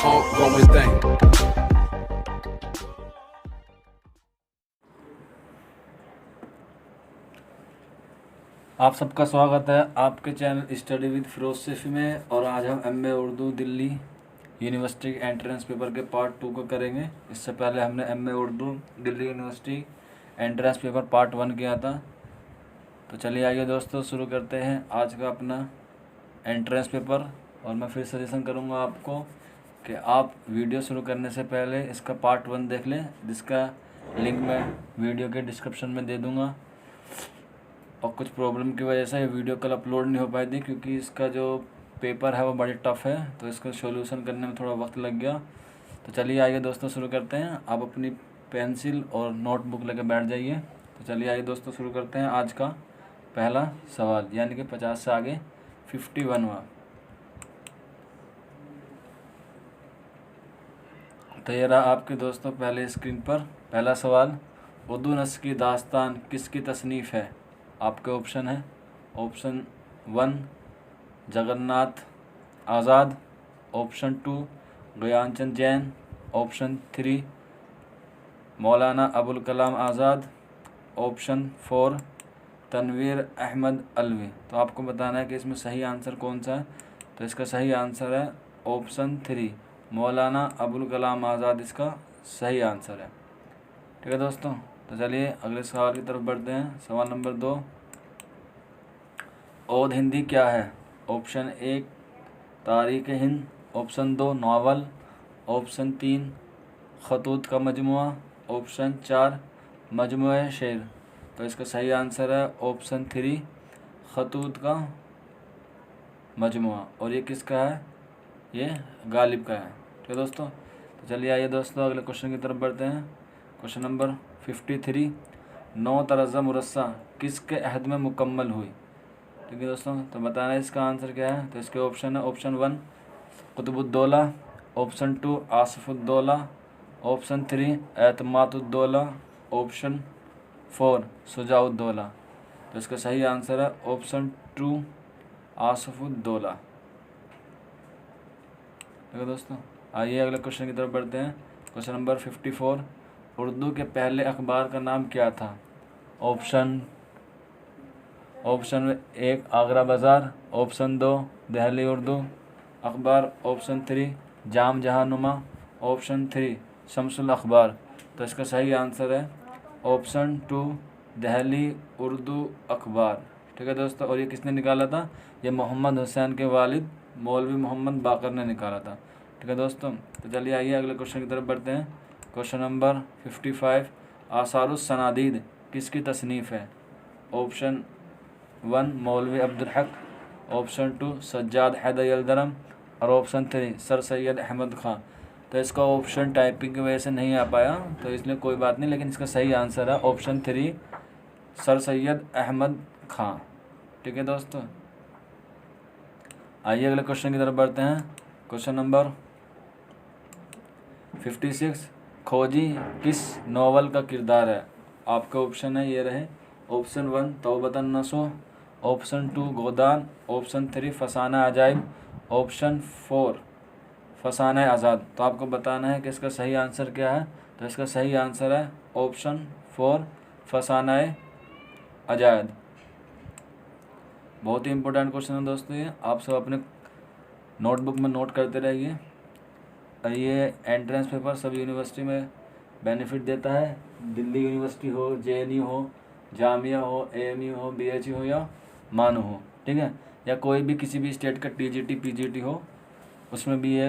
ongoing thing. आप सबका स्वागत है आपके channel study with Firoz Saifi में। और आज हम MA Urdu Delhi university entrance paper के पार्ट 2 को करेंगे। इससे पहले हमने MA Urdu Delhi university entrance paper part 1 किया था। तो चलिए आइए दोस्तों शुरू करते हैं आज का अपना एंट्रेंस पेपर। और मैं फिर सजेशन करूंगा आपको कि आप वीडियो शुरू करने से पहले इसका पार्ट 1 देख लें, जिसका लिंक मैं वीडियो के डिस्क्रिप्शन में दे दूँगा। और कुछ प्रॉब्लम की वजह से ये वीडियो कल अपलोड नहीं हो पाई थी, क्योंकि इसका जो पेपर है वो बड़ी टफ़ है, तो इसका सॉल्यूशन करने में थोड़ा वक्त लग गया। तो चलिए आइए दोस्तों शुरू करते हैं। आप अपनी पेंसिल और नोटबुक लेकर बैठ जाइए। तो चलिए आइए दोस्तों शुरू करते हैं आज का पहला सवाल, यानी कि 50 से आगे 51वां। तो ये रहा आपके दोस्तों पहले स्क्रीन पर पहला सवाल। उर्दू नस्ल की दास्तान किसकी तसनीफ़ है? आपके ऑप्शन है। ऑप्शन 1 जगन्नाथ आज़ाद, option 2 Gyanchand Jain, option 3 Maulana Abul Kalam Azad, option 4 Tanveer Ahmad Alvi. तो आपको बताना है कि इसमें सही आंसर कौन सा है। तो इसका सही आंसर है ऑप्शन 3 मौलाना अबुल कलाम आज़ाद, इसका सही आंसर है। ठीक है दोस्तों, तो चलिए अगले सवाल की तरफ बढ़ते हैं। सवाल नंबर 2, औध हिंदी क्या है? ऑप्शन 1 तारीख़ हिंद, ऑप्शन 2 नावल, ऑप्शन 3 खतूत का मजमुआ, ऑप्शन 4 मजमुए शेर। तो इसका सही आंसर है ऑप्शन 3 खतूत का मजमुआ। और ये किसका है? ये गालिब का है। ठीक है दोस्तों, तो चलिए आइए दोस्तों अगले क्वेश्चन की तरफ बढ़ते हैं। क्वेश्चन नंबर 53, 9 तरज़ा मुरस्सा किसके अहद में मुकम्मल हुई? ठीक है दोस्तों, तो बताना है इसका आंसर क्या है। तो इसके ऑप्शन है। Option 1 Qutubuddaula, option 2 Asafuddaula, option 3 Itmaduddaula, option 4 Shujauddaula. तो इसका सही आंसर है ऑप्शन 2 आसिफुद्दौला। ठीक है दोस्तों, आइए अगले क्वेश्चन की तरफ बढ़ते हैं। क्वेश्चन नंबर 54, उर्दू के पहले अखबार का नाम क्या था? ऑप्शन 1 आगरा बाज़ार, ऑप्शन 2 दहली उर्दू अखबार, ऑप्शन 3 जाम जहानुमा, ऑप्शन 3 शमसुल अखबार। तो इसका सही आंसर है ऑप्शन 2 दहली उर्दू अखबार। ठीक है दोस्तों, और ये किसने निकाला था? ये मोहम्मद हुसैन के वालिद मौलवी मोहम्मद बाकर ने निकाला था। ठीक है दोस्तों, तो चलिए आइए अगले क्वेश्चन की तरफ बढ़ते हैं। क्वेश्चन नंबर 55, आसारुस सनादीद किसकी तसनीफ़ है? ऑप्शन 1 मौलवी अब्दुल हक, ऑप्शन 2 सज्जाद हैदर यलदरम, और ऑप्शन 3 सर सैयद अहमद ख़ान। तो इसका ऑप्शन टाइपिंग की वजह से नहीं आ पाया, तो इसलिए कोई बात नहीं, लेकिन इसका सही आंसर है ऑप्शन 3 सर सैयद अहमद ख़ान। ठीक है दोस्तों, आइए अगले क्वेश्चन की तरफ बढ़ते हैं। क्वेश्चन नंबर 56, खोजी किस नावल का किरदार है? आपके ऑप्शन है ये रहे। ऑप्शन 1 तौबतन नसो, ऑप्शन 2 गोदान, ऑप्शन 3 फसाना अजाइब, ऑप्शन 4 फसाना आज़ाद। तो आपको बताना है कि इसका सही आंसर क्या है। तो इसका सही आंसर है ऑप्शन 4 फसाना अजाइब। बहुत ही इंपॉर्टेंट क्वेश्चन है दोस्तों, ये आप सब अपने नोटबुक में नोट करते रहिए। ये एंट्रेंस पेपर सब यूनिवर्सिटी में बेनिफिट देता है। दिल्ली यूनिवर्सिटी हो, जेएनयू हो, जामिया हो, एएमयू हो, बीएचयू हो या मानू हो, ठीक है, या कोई भी किसी भी स्टेट का टीजीटी पीजीटी हो, उसमें भी ये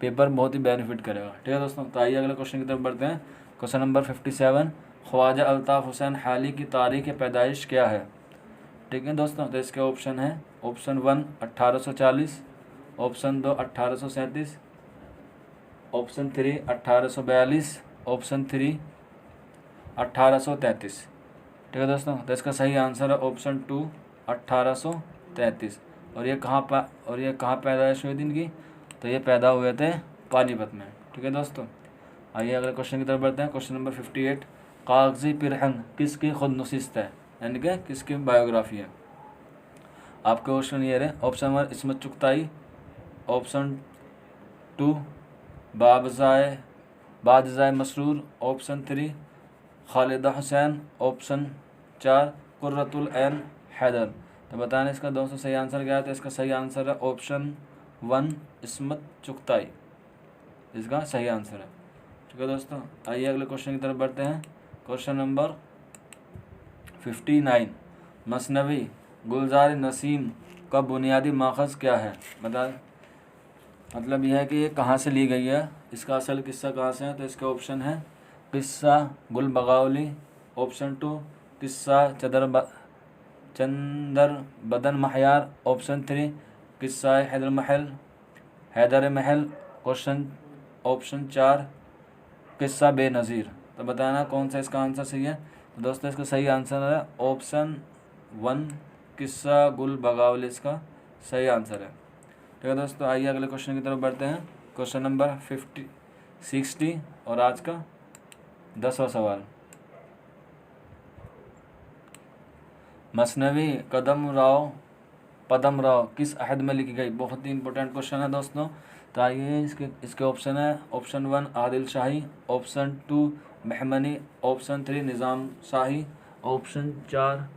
पेपर बहुत ही बेनिफिट करेगा। ठीक है दोस्तों, तो आइए अगले क्वेश्चन की तरफ बढ़ते हैं। क्वेश्चन नंबर 57, ख्वाजा अल्ताफ़ हुसैन हाली की तारीख़ पैदाइश क्या है? ठीक है दोस्तों, तो इसके ऑप्शन है। Option 1 1840, option 2 1837, option 3 1842, option 3 1833। ठीक है दोस्तों, तो इसका सही आंसर है ऑप्शन 2 1833। और ये कहाँ पैदाइश हुई थी इनकी? तो ये पैदा हुए थे पानीपत में। ठीक है दोस्तों, आइए अगले क्वेश्चन की तरफ बढ़ते हैं। क्वेश्चन नंबर 58, कागज़ी पिरहन किसकी खुदनुशिस्त है, यानी कि किसकी बायोग्राफी है? आपके ऑप्शन ये रहे। ऑप्शन 1 इस्मत चुगताई, ऑप्शन 2 बादशाह मसरूर ऑप्शन 3, खालिदा हुसैन ऑप्शन 4, कुर्रतुल ऐन हैदर। तो बताना इसका दोस्तों सही आंसर क्या है। तो इसका सही आंसर है ऑप्शन 1, इस्मत चुगताई, इसका सही आंसर है। ठीक है दोस्तों, आइए अगले क्वेश्चन की तरफ बढ़ते हैं। क्वेश्चन नंबर 59, मसनवी गुलजार नसीम का बुनियादी माखज़ क्या है। बता, मतलब यह है कि ये कहाँ से ली गई है, इसका असल किस्सा कहाँ से है। तो इसके ऑप्शन है किस्सा गुल बगावली, ऑप्शन 2 किस्सा चंदर बदन महयार, ऑप्शन 3 किस्सा हैदर महल, ऑप्शन 4 किस्सा बेनज़ीर। तो बताना कौन सा इसका आंसर सही है। तो दोस्तों इसका सही आंसर है ऑप्शन 1, किस्सा गुल बगावली, इसका सही आंसर है। ठीक है दोस्तों, आइए अगले क्वेश्चन की तरफ बढ़ते हैं। क्वेश्चन नंबर 60 और आज का 10वां सवाल। मसनवी पदम राव किस अहद में लिखी गई। बहुत ही इंपॉर्टेंट क्वेश्चन है दोस्तों। तो आइए इसके ऑप्शन है ऑप्शन 1 आदिल शाही, ऑप्शन 2 बहमनी, ऑप्शन 3 निज़ाम शाही, ऑप्शन 4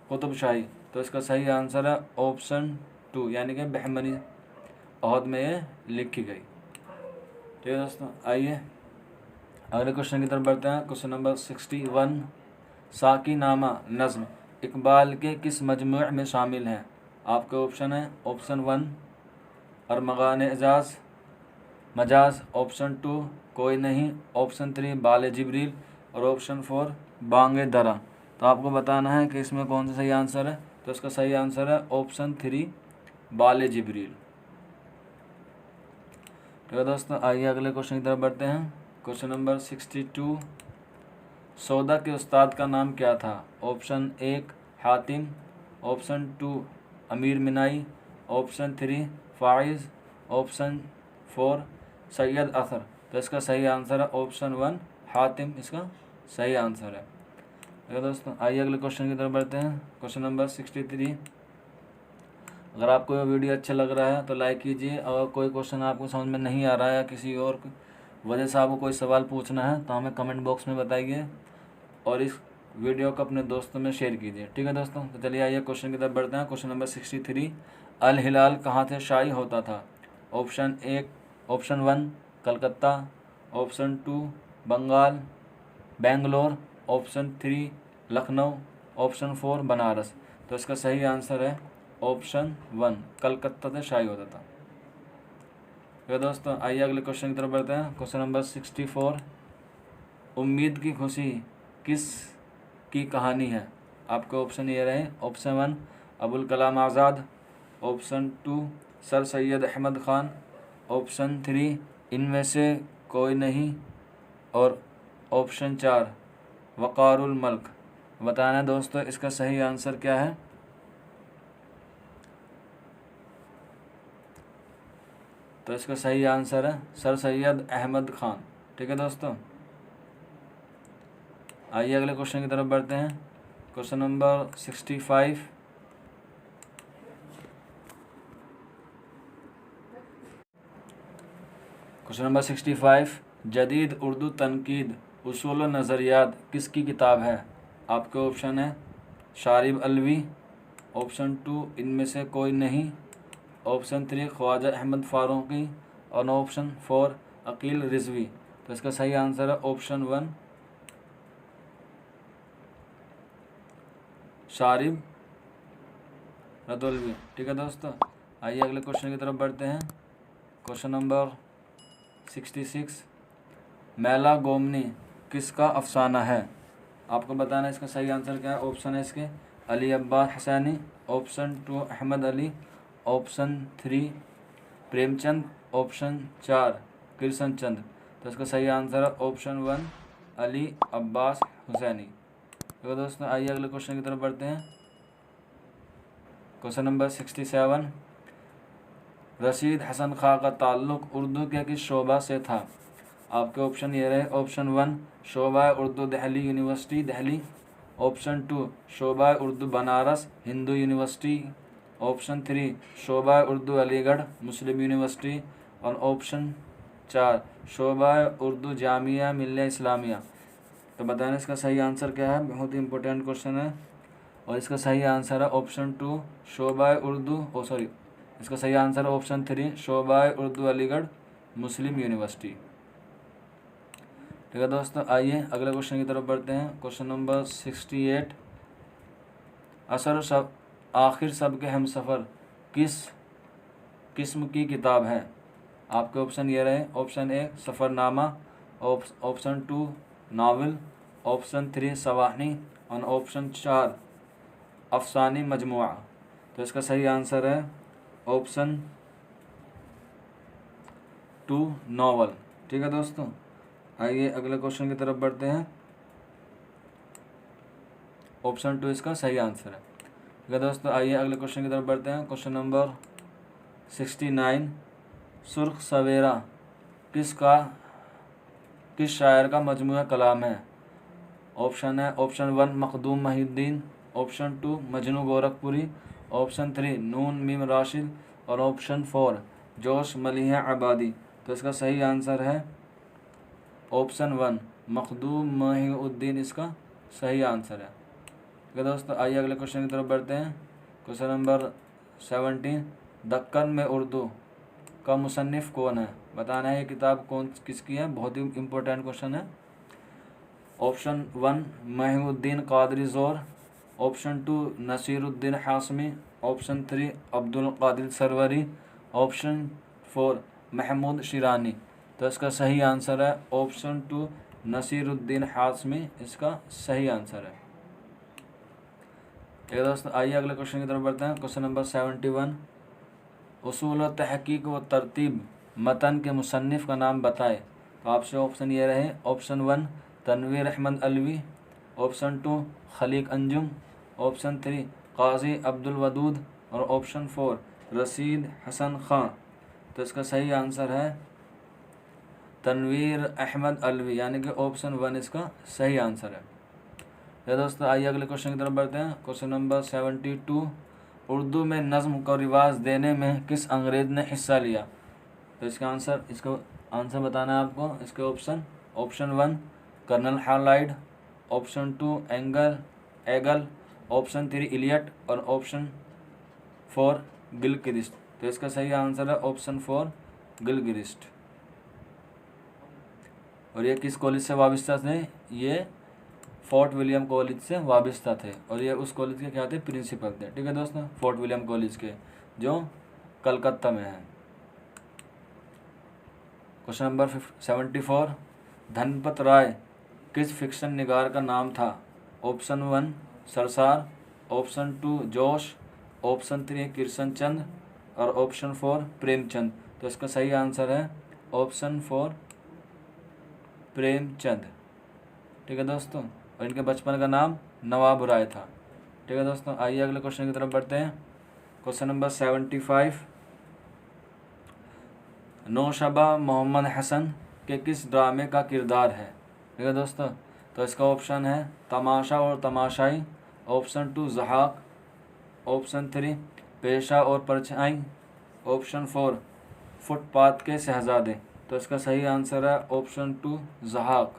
कुतुब शाही। तो इसका सही आंसर है ऑप्शन 2 यानी कि बहमनी अहद में ये लिखी गई। ठीक है दोस्तों, आइए अगले क्वेश्चन की तरफ बढ़ते हैं। क्वेश्चन नंबर 61, साकी नामा नज़्म इकबाल के किस मजमूअ में शामिल है। आपके ऑप्शन है ऑप्शन 1 अरमगान एजाज मजाज, ऑप्शन 2 कोई नहीं, ऑप्शन 3 बाल जिब्रील और ऑप्शन 4 बांग दरा। तो आपको बताना है कि इसमें कौन सा सही आंसर है। तो इसका सही आंसर है ऑप्शन 3 बाल जिब्रील। ठीक है दोस्तों, आइए अगले क्वेश्चन की तरफ बढ़ते हैं। क्वेश्चन नंबर 62, सौदा के उस्ताद का नाम क्या था। ऑप्शन 1 हातिम, ऑप्शन 2 अमीर मिनाई, ऑप्शन 3 फ़ाइज़, ऑप्शन 4 सैयद अखर। तो इसका सही आंसर है ऑप्शन 1 हातिम, इसका सही आंसर है। ठीक है दोस्तों, आइए अगले क्वेश्चन की तरफ बढ़ते हैं। क्वेश्चन नंबर 63, अगर आपको यह वीडियो अच्छा लग रहा है तो लाइक कीजिए। अगर कोई क्वेश्चन आपको समझ में नहीं आ रहा है या किसी और वजह से आपको कोई सवाल पूछना है तो हमें कमेंट बॉक्स में बताइए और इस वीडियो को अपने दोस्तों में शेयर कीजिए। ठीक है दोस्तों, तो चलिए आइए क्वेश्चन की तरफ बढ़ते हैं। क्वेश्चन नंबर 63, अल हिलाल कहाँ से शाई होता था। Option 1 Calcutta, option 2 Bangalore, option 3 Lucknow, option 4 Banaras. तो इसका सही आंसर है ऑप्शन 1 कलकत्ता से शाई होता था। तो दोस्तों आइए अगले क्वेश्चन की तरफ बढ़ते हैं। क्वेश्चन नंबर 64, उम्मीद की खुशी किस की कहानी है। आपके ऑप्शन ये रहे option 1 Abul Kalam Azad, option 2 Sir Syed Ahmad Khan, option 3 इनमें से कोई नहीं और ऑप्शन 4 वक़ारुल मल्क। बताना है दोस्तों इसका सही आंसर क्या है। तो इसका सही आंसर है सर सैयद अहमद ख़ान। ठीक है दोस्तों, आइए अगले क्वेश्चन की तरफ बढ़ते हैं। क्वेश्चन नंबर 65, क्वेश्चन नंबर 65, जदीद उर्दू तनकीद उसूल नज़रियात किसकी किताब है। आपके ऑप्शन है शारिब अलवी, ऑप्शन 2 इनमें से कोई नहीं, ऑप्शन 3 ख्वाजा अहमद फ़ारूक़ी और ऑप्शन 4 अकील रिजवी। तो इसका सही आंसर है ऑप्शन 1 शारिब रदौलवी। ठीक है दोस्तों, आइए अगले क्वेश्चन की तरफ बढ़ते हैं। क्वेश्चन नंबर 66, मैला गोमनी किसका अफसाना है। आपको बताना है इसका सही आंसर क्या है। ऑप्शन है इसके Ali Abbas Husaini, option 2 Ahmad Ali, option 3 Premchand, option 4 Krishan Chand. तो इसका सही आंसर है ऑप्शन 1 अली अब्बास हुसैनी। तो दोस्तों आइए अगले क्वेश्चन की तरफ बढ़ते हैं। क्वेश्चन नंबर 67, रशीद हसन खां का ताल्लुक़ उर्दू के किस शोबा से था। आपके ऑप्शन ये रहे ऑप्शन 1 शोबा उर्दू दिल्ली यूनिवर्सिटी दिल्ली, ऑप्शन 2 शोबा उर्दू बनारस हिंदू यूनिवर्सिटी, ऑप्शन 3 शोबा उर्दू अलीगढ़ मुस्लिम यूनिवर्सिटी और ऑप्शन 4 शोबा उर्दू जामिया मिल्लिया इस्लामिया। तो बताना इसका सही आंसर क्या है, बहुत ही इंपॉर्टेंट क्वेश्चन है। और इसका सही आंसर है ऑप्शन 2 शोबा उर्दू इसका सही आंसर है ऑप्शन 3 शोबा उर्दू अलीगढ़ मुस्लिम यूनिवर्सिटी। ठीक है दोस्तों, आइए अगले क्वेश्चन की तरफ बढ़ते हैं। क्वेश्चन नंबर 68 असर सब आखिर सब के हम सफ़र किस किस्म की किताब है। आपके ऑप्शन ये रहे, ऑप्शन 1 सफ़रनामा, ऑप्शन 2 नावल, ऑप्शन 3 सवाहनी और ऑप्शन 4 अफसानी मजमुआ। तो इसका सही आंसर है ऑप्शन 2 नावल। ठीक है दोस्तों, आइए अगले क्वेश्चन की तरफ बढ़ते हैं। ऑप्शन 2 इसका सही आंसर है। ठीक है दोस्तों, आइए अगले क्वेश्चन की तरफ बढ़ते हैं। क्वेश्चन नंबर 69 सुर्ख सवेरा किस शायर का मजमूआ कलाम है। ऑप्शन है option 1 Makhdoom Mohiuddin, option 2 Majnu Gorakhpuri, option 3 Noon Meem Rashid और ऑप्शन 4 जोश मलिह आबादी। तो इसका सही आंसर है ऑप्शन 1 मखदूम महिउद्दीन इसका सही आंसर है। ठीक है दोस्तों, आइए अगले क्वेश्चन की तरफ बढ़ते हैं। क्वेश्चन नंबर 17 दक्कन में उर्दू का मुसन्निफ़ कौन है। बताना है ये किताब किसकी है, बहुत ही इम्पोर्टेंट क्वेश्चन है। Option 1 Mohiuddin Qadri Zore, option 2 Naseeruddin Hashmi, option 3 Abdul Qadir Sarwari, option 4 Mahmood Shirani. तो इसका सही आंसर है ऑप्शन 2 नसीरुद्दीन हाशमी इसका सही आंसर है। ठीक है दोस्तों, आइए अगले क्वेश्चन की तरफ बढ़ते हैं। क्वेश्चन नंबर 71 उसूल व तहकीक व तरतीब मतन के मुसन्निफ़ का नाम बताए। तो आपसे ऑप्शन ये रहे, option 1 Tanveer Ahmad Alvi, option 2 Khaliq Anjum, option 3 Qazi Abdul Wadood और ऑप्शन 4 रशीद हसन ख़ान। तो इसका सही आंसर है तनवीर अहमद अलवी, यानी कि ऑप्शन 1 इसका सही आंसर है। तो दोस्तों, आइए अगले क्वेश्चन की तरफ बढ़ते हैं। क्वेश्चन नंबर 72 उर्दू में नज़्म को रिवाज देने में किस अंग्रेज़ ने हिस्सा लिया। तो इसका आंसर बताना है आपको। इसके option 1 colonel Halide, option 2 Eagle, option 3 Elliot और ऑप्शन 4 गिलक्रिस्ट। तो इसका सही आंसर है ऑप्शन 4 गिलक्रिस्ट। और ये किस कॉलेज से वाबस्ता थे, ये फोर्ट विलियम कॉलेज से वाबस्ता थे और ये उस कॉलेज के क्या थे, प्रिंसिपल थे। ठीक है दोस्तों, फोर्ट विलियम कॉलेज के जो कलकत्ता में है। क्वेश्चन नंबर 74 धनपत राय किस फिक्शन निगार का नाम था। ऑप्शन 1 सरसार, ऑप्शन 2 जोश, ऑप्शन 3 किशन चंद और ऑप्शन 4 प्रेमचंद। तो इसका सही आंसर है ऑप्शन 4 प्रेमचंद। ठीक है दोस्तों, और इनके बचपन का नाम नवाब राय था। ठीक है दोस्तों, आइए अगले क्वेश्चन की तरफ बढ़ते हैं। क्वेश्चन नंबर 75 नौशबा मोहम्मद हसन के किस ड्रामे का किरदार है। ठीक है दोस्तों, तो इसका ऑप्शन है तमाशा और तमाशाई, ऑप्शन 2 ज़हाक, ऑप्शन 3 पेशा और परछाई, ऑप्शन 4 फुटपाथ के शहजादे। तो इसका सही आंसर है ऑप्शन 2 ज़हाक।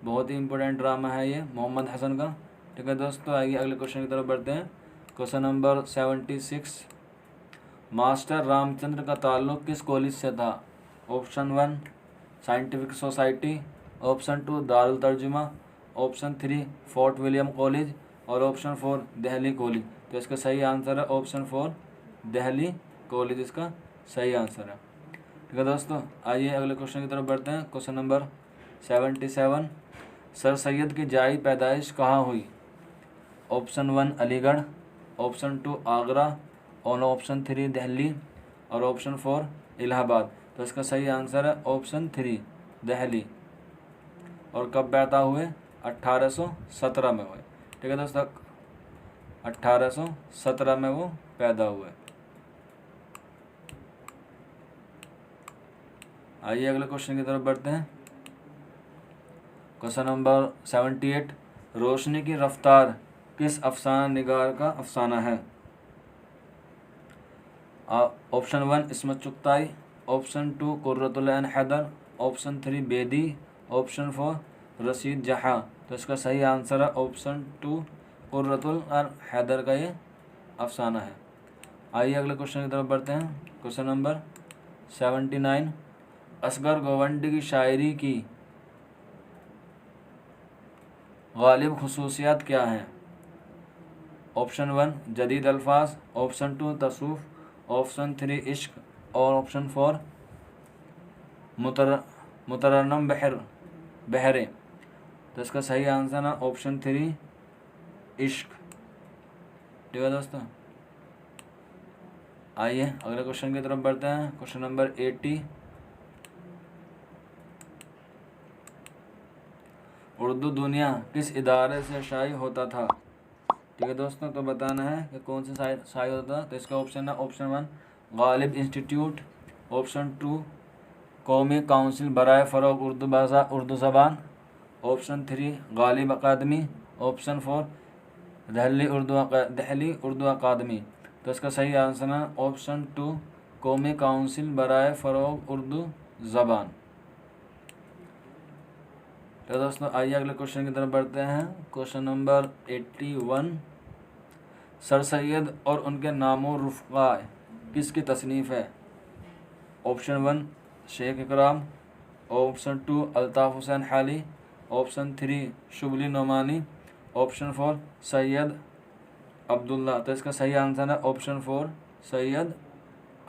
बहुत ही इंपॉर्टेंट ड्रामा है ये मोहम्मद हसन का। ठीक है दोस्तों, आइए अगले क्वेश्चन की तरफ बढ़ते हैं। क्वेश्चन नंबर 76 मास्टर रामचंद्र का ताल्लुक़ किस कॉलेज से था। Option 1 scientific society, option 2 Darul तर्जुमा, ऑप्शन 3 फोर्ट विलियम कॉलेज और ऑप्शन 4 दिल्ली कॉलेज। तो इसका सही आंसर है ऑप्शन 4 दिल्ली कॉलेज इसका सही आंसर है। ठीक है दोस्तों, आइए अगले क्वेश्चन की तरफ बढ़ते हैं। क्वेश्चन नंबर 77 सर सैयद की जायज़ पैदाइश कहाँ हुई। ऑप्शन 1 अलीगढ़, ऑप्शन 2 आगरा और ऑप्शन 3 दिल्ली और ऑप्शन 4 इलाहाबाद। तो इसका सही आंसर है ऑप्शन 3 दिल्ली। और कब पैदा हुए, 1817 में हुए। ठीक है दोस्तों, 1817 में वो पैदा हुए। आइए अगले क्वेश्चन की तरफ बढ़ते हैं। क्वेश्चन नंबर 78 रोशनी की रफ्तार किस अफसाना निगार का अफसाना है। ऑप्शन 1 इस्मत चुगताई, ऑप्शन 2 कुर्रतुल ऐन हैदर, ऑप्शन 3 बेदी, ऑप्शन 4 रशीद जहाँ। तो इसका सही आंसर है ऑप्शन 2 कुर्रतुल ऐन हैदर का ये अफसाना है। आइए अगले क्वेश्चन की तरफ बढ़ते हैं। क्वेश्चन नंबर 79, असगर गोवंडी की शायरी की गालिब खुसूसियात क्या हैं? ऑप्शन 1 जदीद अल्फाज, ऑप्शन 2 तसूफ, ऑप्शन 3 इश्क और ऑप्शन 4 मुतरन्नम बहरे। तो इसका सही आंसर है ऑप्शन 3 इश्क। ठीक है दोस्तों, आइए अगले क्वेश्चन की तरफ बढ़ते हैं। क्वेश्चन नंबर 80, उर्दू दुनिया किस इदारे से शाये होता था? ठीक है दोस्तों, तो बताना है कि कौन से शाये होता था। तो इसका ऑप्शन है ऑप्शन 1 गालिब इंस्टीट्यूट, ऑप्शन 2 कौमी काउंसिल बराए फ़रोग़ उर्दू ज़बान, ऑप्शन 3 गालिब अकादमी, ऑप्शन 4 दहली उर्दू अकादमी। तो इसका सही आंसर है ऑप्शन 2 कौमी काउंसिल बराए फ़रोग़ उर्दू ज़बान। तो दोस्तों आइए अगले क्वेश्चन की तरफ बढ़ते हैं। क्वेश्चन नंबर 81, सर सैयद और उनके नामो रुफ़क़ा किसकी तसनीफ़ है? ऑप्शन 1 शेख इकराम, ऑप्शन 2 अल्ताफ़ हुसैन हाली, ऑप्शन 3 शुबली नोमानी, ऑप्शन 4 सैयद अब्दुल्ला। तो इसका सही आंसर है ऑप्शन 4 सैयद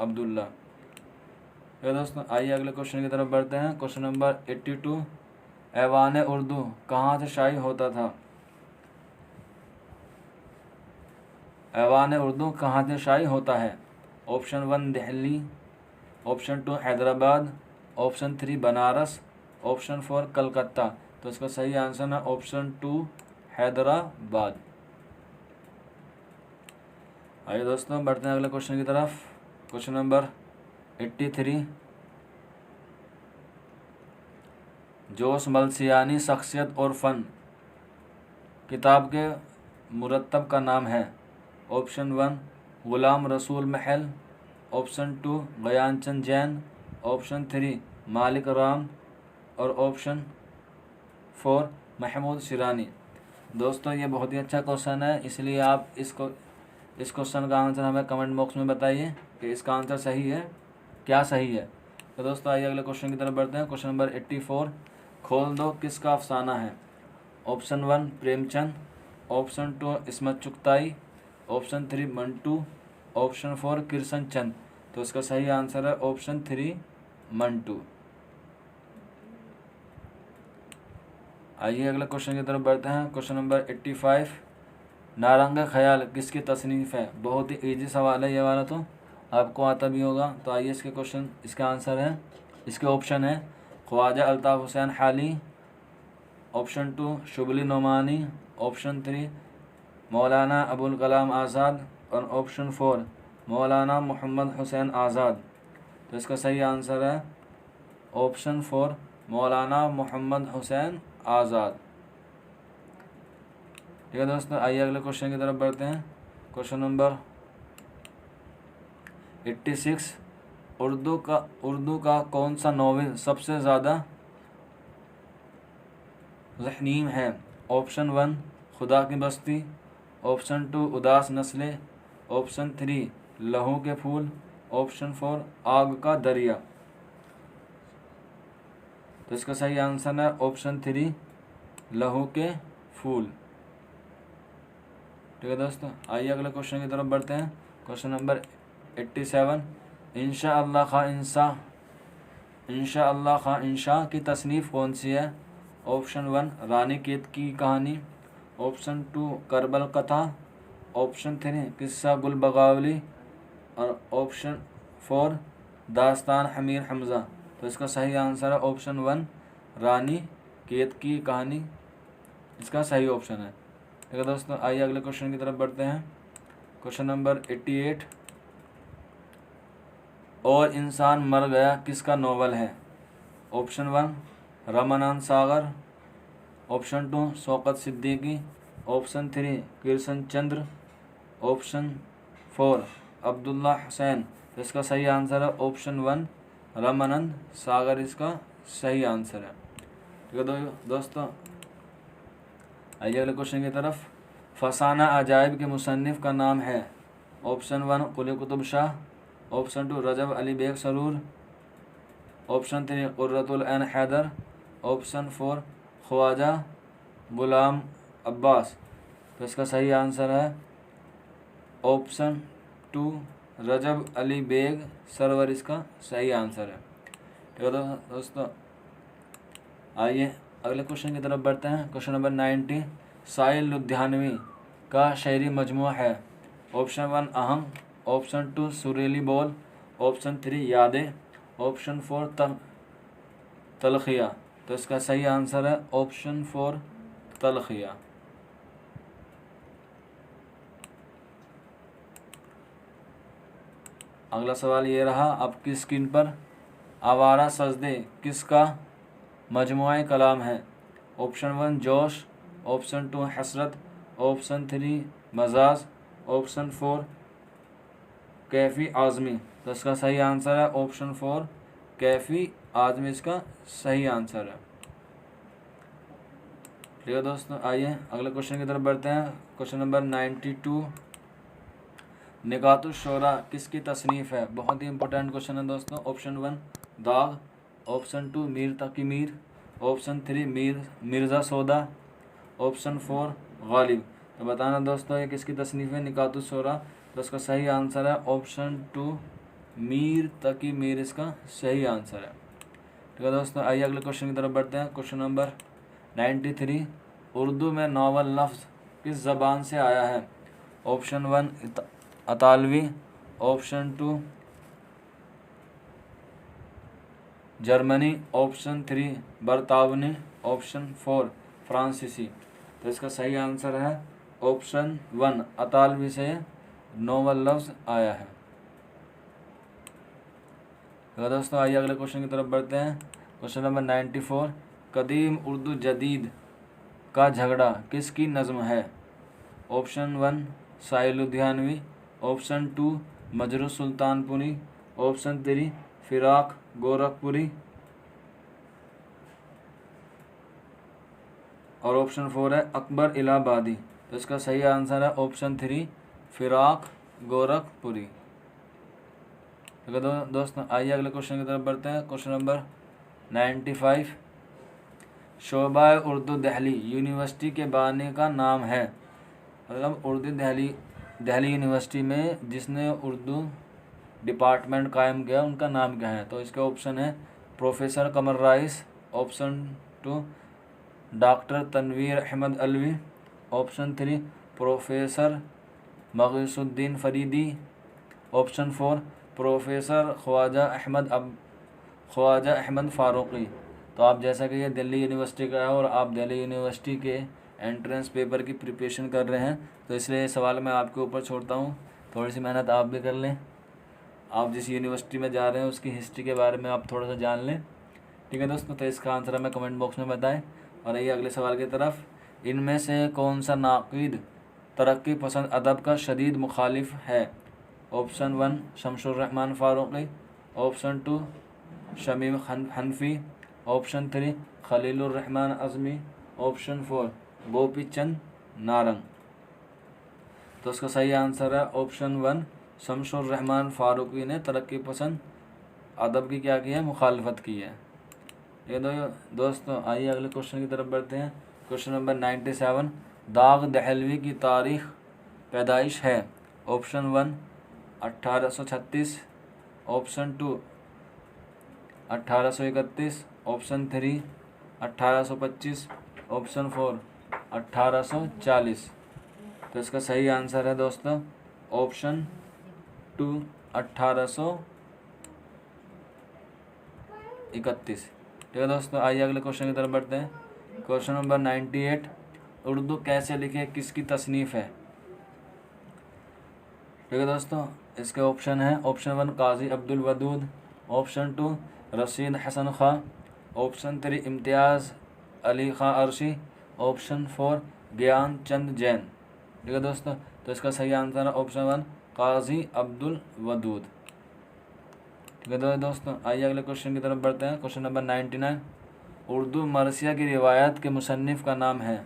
अब्दुल्ला। तो दोस्तों आइए अगले क्वेश्चन की तरफ बढ़ते हैं। क्वेश्चन नंबर 82, ऐवान उर्दू कहाँ से शाये होता था? ऐवान उर्दू कहाँ से शाये होता है? Option 1 Delhi, option 2 Hyderabad, option 3 Banaras, option 4 Calcutta. तो इसका सही आंसर है ऑप्शन 2 हैदराबाद। आइए दोस्तों बढ़ते हैं अगले क्वेश्चन की तरफ। क्वेश्चन नंबर 83, जोश मलसियानी शख्सियत और फ़न किताब के मुरत्तब का नाम है? ऑप्शन 1 ग़ुलाम रसूल महल, ऑप्शन 2 बयानचंद जैन, ऑप्शन 3 मालिक राम और ऑप्शन 4 महमूद शिरानी। दोस्तों ये बहुत ही अच्छा क्वेश्चन है, इसलिए आप इस क्वेश्चन का आंसर हमें कमेंट बॉक्स में बताइए कि इसका आंसर सही है, क्या सही है। तो दोस्तों आइए अगले क्वेश्चन की तरफ बढ़ते हैं। क्वेश्चन नंबर 84, खोल दो किसका अफसाना है? Option 1 Premchand, option 2 Ismat Chughtai, option 3 Mantu, option 4 Krishna चंद। तो इसका सही आंसर है ऑप्शन 3 मंटू। आइए अगले क्वेश्चन की तरफ बढ़ते हैं। क्वेश्चन नंबर 85, नारंग ख्याल किसकी तसनीफ़ है? बहुत ही ईजी सवाल है ये वाला, तो आपको आता भी होगा। तो आइए इसका आंसर है, इसके ऑप्शन है ख्वाजा अल्ताफ़ हुसैन हाली, ऑप्शन 2 शुबली नोमानी, ऑप्शन 3 मौलाना अबुल कलाम आज़ाद और ऑप्शन 4 मौलाना मोहम्मद हुसैन आज़ाद। तो इसका सही आंसर है ऑप्शन 4 मौलाना मोहम्मद हुसैन आज़ाद। ठीक है दोस्तों, आइए अगले क्वेश्चन की तरफ बढ़ते हैं। क्वेश्चन नंबर 86, उर्दू का कौन सा नॉवेल सबसे ज़्यादा ज़हनीम है? ऑप्शन 1 खुदा की बस्ती, ऑप्शन 2 उदास नस्लें, ऑप्शन 3 लहू के फूल, ऑप्शन 4 आग का दरिया। तो इसका सही आंसर है ऑप्शन 3 लहू के फूल। ठीक है दोस्तों, आइए अगले क्वेश्चन की तरफ बढ़ते हैं। क्वेश्चन नंबर 87, इंशा अल्लाह खा इंशा की तसनीफ़ कौन सी है? ऑप्शन 1 रानी केत की कहानी, ऑप्शन 2 करबल कथा, ऑप्शन 3 किस्सा गुल बगावली और ऑप्शन 4 दास्तान हमीर हमज़ा। तो इसका सही आंसर है ऑप्शन 1 रानी केत की कहानी, इसका सही ऑप्शन है। ठीक है दोस्तों, आइए अगले क्वेश्चन की तरफ बढ़ते हैं। क्वेश्चन नंबर 88, और इंसान मर गया किसका नॉवल है? ऑप्शन 1 रमानंद सागर, ऑप्शन 2 शौकत सिद्दीकी, ऑप्शन 3 किरसन चंद्र, ऑप्शन 4 अब्दुल्ला हुसैन। तो इसका सही आंसर है ऑप्शन 1 रामानंद सागर इसका सही आंसर है। ठीक है दोस्तों, आइए अगले क्वेश्चन की तरफ। फसाना अजायब के मुसन्निफ का नाम है। ऑप्शन 1 कुली कुतुब शाह, ऑप्शन 2 रजब अली बेग सरूर, ऑप्शन 3 कुर्रतुल ऐन हैदर, ऑप्शन 4 ख्वाजा गुलाम अब्बास। तो इसका सही आंसर है ऑप्शन 2 रजब अली बेग सरवर इसका सही आंसर है। ठीक है दोस्तों, आइए अगले क्वेश्चन की तरफ बढ़ते हैं। क्वेश्चन नंबर 90 साहिल लुधियानवी का शायरी मजमूआ है। ऑप्शन 1 अहंग, ऑप्शन 2 सुरीली बोल, ऑप्शन 3 यादें, ऑप्शन 4 तलखिया। तो इसका सही आंसर है ऑप्शन 4 तलखिया। अगला सवाल ये रहा आपकी स्क्रीन पर। आवारा सजदे किसका मजमुआ कलाम है। ऑप्शन 1 जोश, ऑप्शन 2 हसरत, ऑप्शन 3 मजाज, ऑप्शन 4 कैफ़ी आज़मी। तो इसका सही आंसर है ऑप्शन 4 कैफ़ी आज़मी इसका सही आंसर है। ठीक है दोस्तों, आइए अगले क्वेश्चन की तरफ बढ़ते हैं। क्वेश्चन नंबर 92 निकातुश शोरा किसकी तसनीफ़ है। बहुत ही इंपॉर्टेंट क्वेश्चन है दोस्तों। ऑप्शन 1 दाग, ऑप्शन 2 मीर तकी मीर, ऑप्शन 3 मिर्ज़ा सौदा, ऑप्शन 4 गालिब। तो बताना दोस्तों ये किसकी तसनीफ़ है निकातुश शोरा। तो इसका सही आंसर है ऑप्शन 2 मीर तकी मीर इसका सही आंसर है। ठीक है दोस्तों, आइए अगले क्वेश्चन की तरफ बढ़ते हैं। क्वेश्चन नंबर 93 उर्दू में नावल लफ्ज़ किस ज़बान से आया है। ऑप्शन 1 अतालवी, ऑप्शन 2 जर्मनी, ऑप्शन 3 बरतावनी, ऑप्शन 4 फ्रांसीसी। तो इसका सही आंसर है ऑप्शन 1 अतालवी से नोवल लफ्ज़ आया है। तो दोस्तों आइए अगले क्वेश्चन की तरफ बढ़ते हैं। क्वेश्चन नंबर 94 कदीम उर्दू जदीद का झगड़ा किसकी नज़्म है। ऑप्शन 1 साहिल लुधियानवी, ऑप्शन 2 मजरू सुल्तानपुरी, ऑप्शन 3 फिराक गोरखपुरी और ऑप्शन 4 है अकबर इलाहाबादी। तो इसका सही आंसर है ऑप्शन 3 फिराक गोरखपुरी। तो दोस्तों आइए अगले क्वेश्चन की तरफ बढ़ते हैं। क्वेश्चन नंबर 95 शोबा उर्दू दिल्ली यूनिवर्सिटी के बानी का नाम है। मतलब उर्दू दिल्ली यूनिवर्सिटी में जिसने उर्दू डिपार्टमेंट कायम किया उनका नाम क्या है। तो इसके ऑप्शन है professor Qamar Rais, option 2 doctor Tanveer Ahmad Alvi, option 3 professor Mughisuddin Faridi, option 4 professor Khwaja Ahmad Farooqui. तो आप जैसा कि ये दिल्ली यूनिवर्सिटी का है और आप दिल्ली यूनिवर्सिटी के एंट्रेंस पेपर की प्रिपरेशन कर रहे हैं, तो इसलिए ये सवाल मैं आपके ऊपर छोड़ता हूँ। थोड़ी सी मेहनत आप भी कर लें। आप जिस यूनिवर्सिटी में जा रहे हैं उसकी हिस्ट्री के बारे में आप थोड़ा सा जान लें। ठीक है दोस्तों, तो इसका आंसर हमें कमेंट बॉक्स में बताएं। और आइए अगले सवाल की तरफ। इनमें से कौन सा नाक़िद तरक्की पसंद अदब का शदीद मुखालिफ है। ऑप्शन 1 शमसुर रहमान फ़ारूक़ी, ऑप्शन 2 शमीम हनफी, ऑप्शन 3 खलीलुर रहमान अज़मी, ऑप्शन 4 गोपी चंद नारंग। तो इसका सही आंसर है ऑप्शन 1 शमसुर रहमान फ़ारूक़ी ने तरक्की पसंद अदब की क्या की है, मुखालफत की है। ये दोस्तों आइए अगले क्वेश्चन की तरफ बढ़ते हैं। क्वेश्चन नंबर 97 दाग दहलवी की तारीख़ पैदाइश है। Option 1 1836, option 2 1831, option 3 1825, option 4 1840। तो इसका सही आंसर है दोस्तों ऑप्शन 2 1831। ठीक है दोस्तों, आइए अगले क्वेश्चन की तरफ बढ़ते हैं। क्वेश्चन नंबर 98 उर्दू कैसे लिखे किसकी तसनीफ़ है। ठीक है दोस्तों, इसके ऑप्शन हैं ऑप्शन 1 काजी अब्दुल वदूद, ऑप्शन 2 रशीद हसन खां, ऑप्शन 3 इम्तियाज़ अली खां अरशी, ऑप्शन 4 ज्ञान चंद जैन। ठीक है दोस्तों, तो इसका सही आंसर है ऑप्शन 1 काजी अब्दुल वदूद। ठीक है तो दोस्तों, आइए अगले क्वेश्चन की तरफ बढ़ते हैं। क्वेश्चन नंबर 99, उर्दू मरसिया की रिवायत के मुसन्निफ़ का नाम है।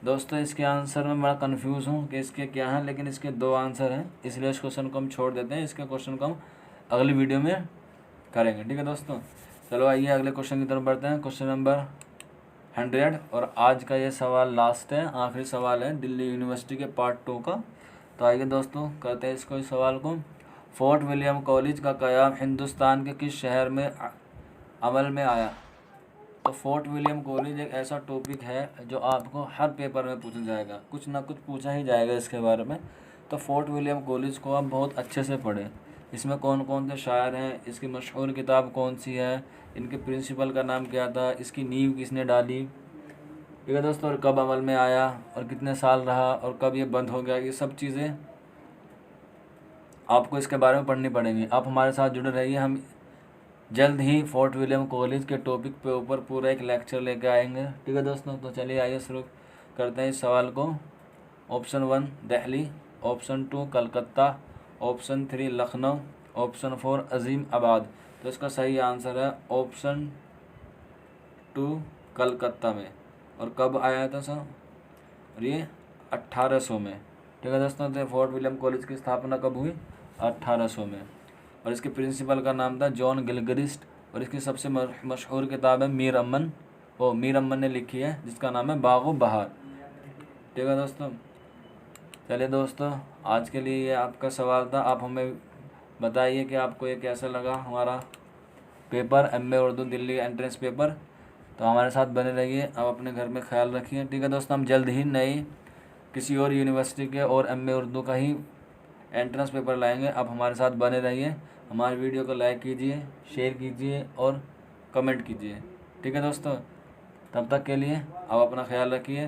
दोस्तों इसके आंसर में बड़ा कंफ्यूज हूँ कि इसके क्या हैं, लेकिन इसके 2 आंसर हैं, इसलिए इस क्वेश्चन को हम छोड़ देते हैं। इसके क्वेश्चन को हम अगली वीडियो में करेंगे। ठीक है दोस्तों, चलो आइए अगले क्वेश्चन की तरफ बढ़ते हैं। क्वेश्चन नंबर 100, और आज का ये सवाल लास्ट है, आखिरी सवाल है दिल्ली यूनिवर्सिटी के पार्ट 2 का। तो आइए दोस्तों करते हैं इसको, इस सवाल को। फोर्ट विलियम कॉलेज का क़याम हिंदुस्तान के किस शहर में अमल में आया? तो फोर्ट विलियम कॉलेज एक ऐसा टॉपिक है जो आपको हर पेपर में पूछा जाएगा, कुछ ना कुछ पूछा ही जाएगा इसके बारे में। तो फोर्ट विलियम कॉलेज को आप बहुत अच्छे से पढ़ें। इसमें कौन कौन से शायर हैं, इसकी मशहूर किताब कौन सी है, इनके प्रिंसिपल का नाम क्या था, इसकी नींव किसने डाली, ठीक है दोस्तों, और कब अमल में आया और कितने साल रहा और कब ये बंद हो गया, ये सब चीज़ें आपको इसके बारे में पढ़नी पड़ेंगी। आप हमारे साथ जुड़े रहिए, हम जल्द ही फोर्ट विलियम कॉलेज के टॉपिक पे ऊपर पूरा एक लेक्चर लेके आएंगे। ठीक है दोस्तों, तो चलिए आइए शुरू करते हैं इस सवाल को। Option 1 Delhi, option 2 Calcutta, option 3 Lucknow, option 4 अजीम आबाद। तो इसका सही आंसर है ऑप्शन 2 कलकत्ता में। और कब आया था सर? और ये 1800 में। ठीक है दोस्तों, तो फोर्ट विलियम कॉलेज की स्थापना कब हुई? 1800 में। और इसके प्रिंसिपल का नाम था जॉन गिलक्रिस्ट। और इसकी सबसे मशहूर किताब है मीर अमन ने लिखी है, जिसका नाम है बाग़ बहार। ठीक है दोस्तों, चलिए दोस्तों आज के लिए ये आपका सवाल था। आप हमें बताइए कि आपको ये कैसा लगा हमारा paper, MA Urdu Delhi entrance paper. तो हमारे साथ बने रहिए, आप अपने घर में ख्याल रखिए। ठीक है दोस्तों, हम जल्द ही नई किसी और यूनिवर्सिटी के और MA उर्दू का ही एंट्रेंस पेपर लाएंगे। आप हमारे साथ बने रहिए, हमारे वीडियो को लाइक कीजिए, शेयर कीजिए और कमेंट कीजिए। ठीक है दोस्तों, तब तक के लिए आप अपना ख्याल रखिए।